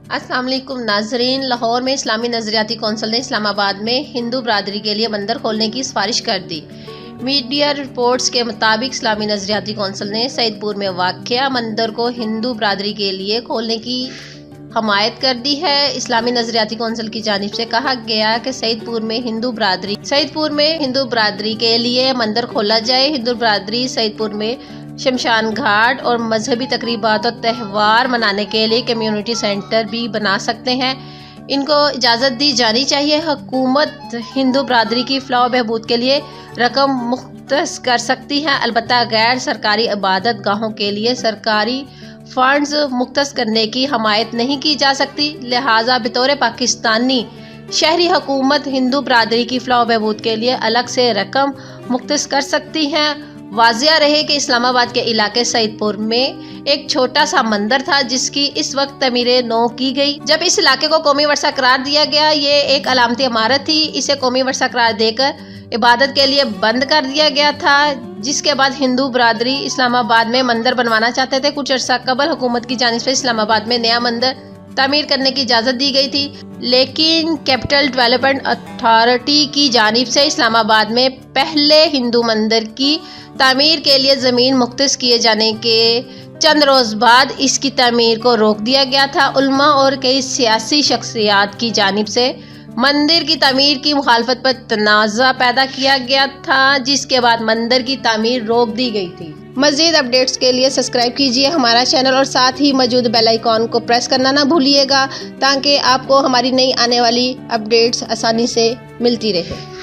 السلام علیکم ناظرین، لاہور میں اسلامی نظریاتی کونسل نے اسلام آباد میں ہندو برادری کے لیے مندر کھولنے کی سفارش کر دی۔ میڈیا رپورٹس کے مطابق اسلامی نظریاتی کونسل نے سعید پور میں واقع مندر کو ہندو برادری کے لیے کھولنے کی حمایت کر دی ہے۔ اسلامی نظریاتی کونسل کی جانب سے کہا گیا کہ سعید پور میں ہندو برادری کے لیے مندر کھولا جائے۔ ہندو برادری سعید پور میں شمشان گھاٹ اور مذہبی تقریبات اور تہوار منانے کے لیے کمیونٹی سینٹر بھی بنا سکتے ہیں۔ ان کو اجازت دی جانی چاہیے۔ حکومت ہندو برادری کی فلاح و بہبود کے لیے رقم مختص کر سکتی ہے، البتہ غیر سرکاری عبادت گاہوں کے لیے سرکاری فنڈز مختص کرنے کی حمایت نہیں کی جا سکتی۔ لہٰذا بطور پاکستانی شہری حکومت ہندو برادری کی فلاح و بہبود کے لیے الگ سے رقم مختص کر سکتی ہے۔ واضح رہے کہ اسلام آباد کے علاقے سعید پور میں ایک چھوٹا سا مندر تھا جس کی اس وقت تعمیر نو کی گئی۔ جب اس علاقے کو قومی ورثہ قرار دیا گیا، یہ ایک علامتی عمارت تھی، اسے قومی ورثہ قرار دے کر عبادت کے لیے بند کر دیا گیا تھا، جس کے بعد ہندو برادری اسلام آباد میں مندر بنوانا چاہتے تھے۔ کچھ عرصہ قبل حکومت کی جانب سے اسلام آباد میں نیا مندر تعمیر کرنے کی اجازت دی گئی تھی، لیکن کیپٹل ڈیولپمنٹ اتھارٹی کی جانب سے اسلام آباد میں پہلے ہندو مندر کی تعمیر کے لیے زمین مختص کیے جانے کے چند روز بعد اس کی تعمیر کو روک دیا گیا تھا۔ علماء اور کئی سیاسی شخصیات کی جانب سے مندر کی تعمیر کی مخالفت پر تنازع پیدا کیا گیا تھا، جس کے بعد مندر کی تعمیر روک دی گئی تھی۔ مزید اپڈیٹس کے لیے سبسکرائب کیجیے ہمارا چینل اور ساتھ ہی موجود بیل آئیکن کو پریس کرنا نہ بھولیے گا تاکہ آپ کو ہماری نئی آنے والی اپڈیٹس آسانی سے ملتی رہے۔